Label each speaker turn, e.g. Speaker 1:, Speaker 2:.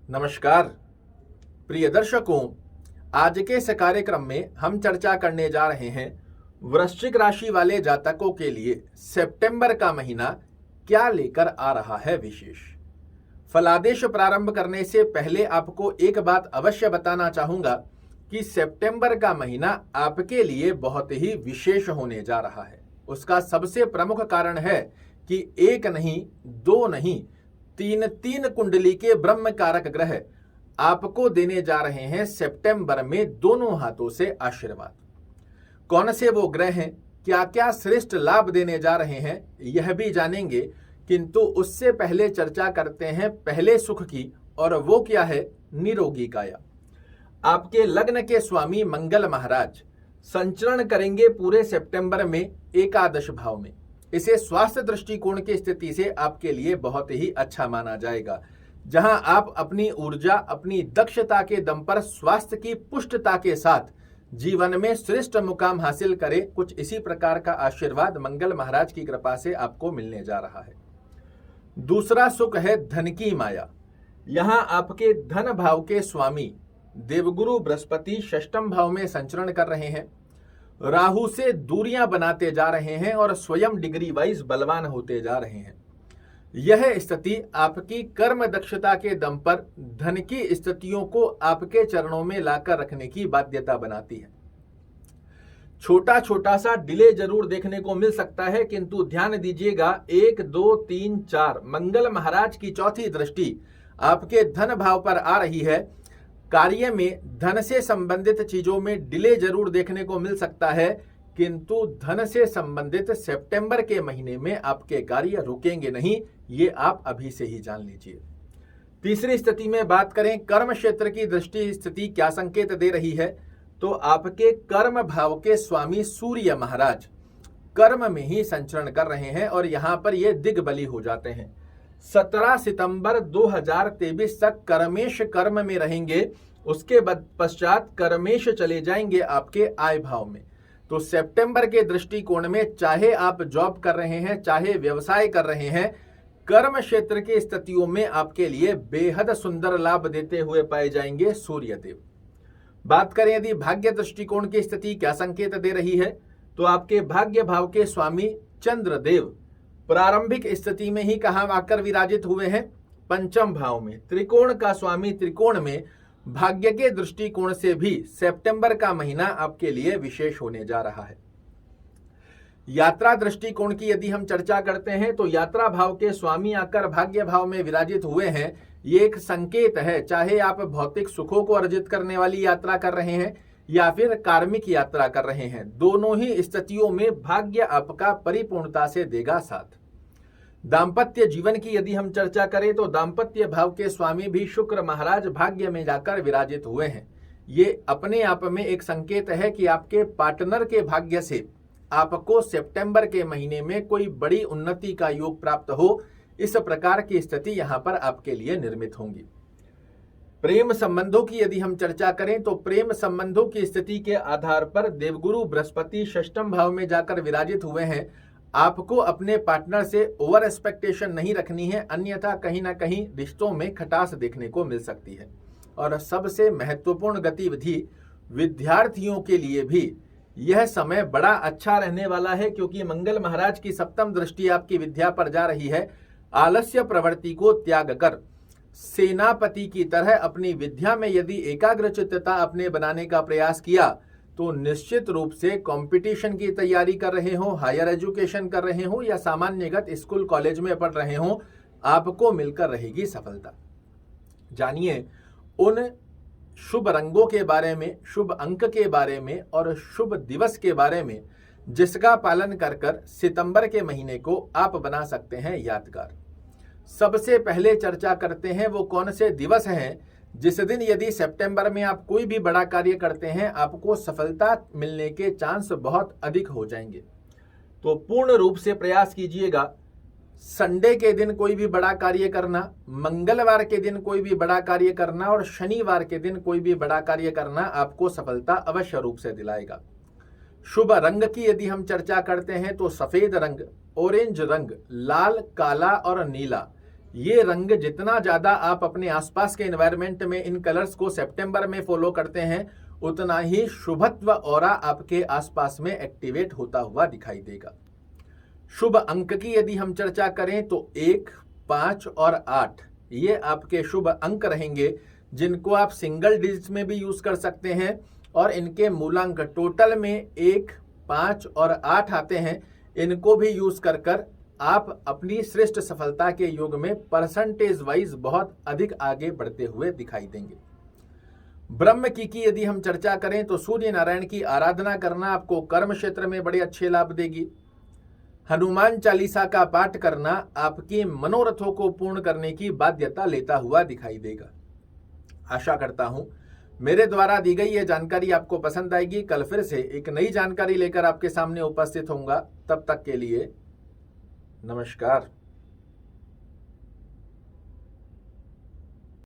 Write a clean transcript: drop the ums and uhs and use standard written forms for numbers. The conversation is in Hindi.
Speaker 1: नमस्कार प्रिय दर्शकों, आज के इस कार्यक्रम में हम चर्चा करने जा रहे हैं वृश्चिक राशि वाले जातकों के लिए सितंबर का महीना क्या लेकर आ रहा है विशेष। फलादेश प्रारंभ करने से पहले आपको एक बात अवश्य बताना चाहूंगा कि सितंबर का महीना आपके लिए बहुत ही विशेष होने जा रहा है। उसका सबसे प्रमुख कारण है कि एक नहीं, दो नहीं, तीन कुंडली के ब्रह्म कारक ग्रह आपको देने जा रहे हैं सितंबर में दोनों हाथों से आशीर्वाद। कौन से वो ग्रह हैं, क्या क्या श्रेष्ठ लाभ देने जा रहे हैं, यह भी जानेंगे। किंतु उससे पहले चर्चा करते हैं पहले सुख की, और वो क्या है, निरोगी काया। आपके लग्न के स्वामी मंगल महाराज संचरण करेंगे पूरे सितंबर में एकादश भाव में। इसे स्वास्थ्य दृष्टिकोण की स्थिति से आपके लिए बहुत ही अच्छा माना जाएगा, जहां आप अपनी ऊर्जा, अपनी दक्षता के दम पर स्वास्थ्य की पुष्टता के साथ जीवन में श्रेष्ठ मुकाम हासिल करें। कुछ इसी प्रकार का आशीर्वाद मंगल महाराज की कृपा से आपको मिलने जा रहा है। दूसरा सुख है धन की माया। यहां आपके धन भाव के स्वामी देवगुरु बृहस्पति षष्ठम भाव में संचरण कर रहे हैं, राहु से दूरियां बनाते जा रहे हैं और स्वयं डिग्री वाइज बलवान होते जा रहे हैं। यह स्थिति आपकी कर्म दक्षता के दम पर धन की स्थितियों को आपके चरणों में लाकर रखने की बाध्यता बनाती है। छोटा छोटा सा डिले जरूर देखने को मिल सकता है, किंतु ध्यान दीजिएगा 1 2 3 4 मंगल महाराज की चौथी दृष्टि आपके धन भाव पर आ रही है। कार्य में धन से संबंधित चीजों में डिले जरूर देखने को मिल सकता है, किंतु धन से संबंधित सितंबर के महीने में आपके कार्य रुकेंगे नहीं, ये आप अभी से ही जान लीजिए। तीसरी स्थिति में बात करें, कर्म क्षेत्र की दृष्टि स्थिति क्या संकेत दे रही है, तो आपके कर्म भाव के स्वामी सूर्य महाराज कर्म में ही संचरण कर रहे हैं और यहां पर ये दिग्बली हो जाते हैं। 17 सितंबर 2023 तक कर्मेश कर्म में रहेंगे, उसके पश्चात कर्मेश चले जाएंगे आपके आय भाव में। तो सितंबर के दृष्टिकोण में चाहे आप जॉब कर रहे हैं, चाहे व्यवसाय कर रहे हैं, कर्म क्षेत्र की स्थितियों में आपके लिए बेहद सुंदर लाभ देते हुए पाए जाएंगे सूर्यदेव। बात करें यदि भाग्य दृष्टिकोण की स्थिति क्या संकेत दे रही है, तो आपके भाग्य भाव के स्वामी चंद्रदेव प्रारंभिक स्थिति में ही कहां आकर विराजित हुए हैं, पंचम भाव में। त्रिकोण का स्वामी त्रिकोण में भाग्य के दृष्टिकोण से भी सितंबर का महीना आपके लिए विशेष होने जा रहा है। यात्रा दृष्टिकोण की यदि हम चर्चा करते हैं, तो यात्रा भाव के स्वामी आकर भाग्य भाव में विराजित हुए हैं। ये एक संकेत है, चाहे आप भौतिक सुखों को अर्जित करने वाली यात्रा कर रहे हैं या फिर कार्मिक यात्रा कर रहे हैं, दोनों ही स्थितियों में भाग्य आपका परिपूर्णता से देगा साथ। दाम्पत्य जीवन की यदि हम चर्चा करें, तो दाम्पत्य भाव के स्वामी भी शुक्र महाराज भाग्य में जाकर विराजित हुए हैं। ये अपने आप में एक संकेत है कि आपके पार्टनर के भाग्य से आपको सितंबर के महीने में कोई बड़ी उन्नति का योग प्राप्त हो, इस प्रकार की स्थिति यहां पर आपके लिए निर्मित होंगी। प्रेम संबंधों की यदि हम चर्चा करें, तो प्रेम संबंधों की स्थिति के आधार पर देवगुरु बृहस्पति षष्ठम भाव में जाकर विराजित हुए हैं। आपको अपने पार्टनर से ओवर एक्सपेक्टेशन नहीं रखनी है, अन्यथा कहीं ना कहीं रिश्तों में खटास देखने को मिल सकती है। और सबसे महत्वपूर्ण गतिविधि विद्यार्थियों के लिए भी यह समय बड़ा अच्छा रहने वाला है, क्योंकि मंगल महाराज की सप्तम दृष्टि आपकी विद्या पर जा रही है। आलस्य प्रवृत्ति को त्याग कर सेनापति की तरह अपनी विद्या में यदि एकाग्रचित्तता अपने बनाने का प्रयास किया, तो निश्चित रूप से कंपटीशन की तैयारी कर रहे हो, हायर एजुकेशन कर रहे हो या सामान्यगत स्कूल कॉलेज में पढ़ रहे हो, आपको मिलकर रहेगी सफलता। जानिए उन शुभ रंगों के बारे में, शुभ अंक के बारे में और शुभ दिवस के बारे में, जिसका पालन कर कर सितंबर के महीने को आप बना सकते हैं यादगार। सबसे पहले चर्चा करते हैं वो कौन से दिवस हैं जिस दिन यदि सितंबर में आप कोई भी बड़ा कार्य करते हैं, आपको सफलता मिलने के चांस बहुत अधिक हो जाएंगे। तो पूर्ण रूप से प्रयास कीजिएगा, संडे के दिन कोई भी बड़ा कार्य करना, मंगलवार के दिन कोई भी बड़ा कार्य करना और शनिवार के दिन कोई भी बड़ा कार्य करना आपको सफलता अवश्य रूप से दिलाएगा। शुभ रंग की यदि हम चर्चा करते हैं, तो सफेद रंग, ऑरेंज रंग, लाल, काला और नीला, ये रंग जितना ज़्यादा आप अपने आसपास के एनवायरनमेंट में इन कलर्स को सितंबर में फॉलो करते हैं, उतना ही शुभत्व ऑरा आपके आसपास में एक्टिवेट होता हुआ दिखाई देगा। शुभ अंक की यदि हम चर्चा करें तो 1, 5 और 8 ये आपके शुभ अंक रहेंगे, जिनको आप सिंगल डिजिट में भी यूज कर सकते हैं और इनके मूलांक टोटल में 1, 5 और 8 आते हैं। इनको भी यूज कर आप अपनी श्रेष्ठ सफलता के युग में परसेंटेज वाइज बहुत अधिक आगे बढ़ते हुए दिखाई देंगे। ब्रह्म की यदि हम चर्चा करें तो सूर्य नारायण की आराधना करना आपको कर्म क्षेत्र में बड़े अच्छे लाभ देगी। हनुमान चालीसा का पाठ करना आपके मनोरथों को पूर्ण करने की बाध्यता लेता हुआ दिखाई देगा। आशा करता हूं मेरे द्वारा दी गई यह जानकारी आपको पसंद आएगी। कल फिर से एक नई जानकारी लेकर आपके सामने उपस्थित होऊंगा। तब तक के लिए नमस्कार।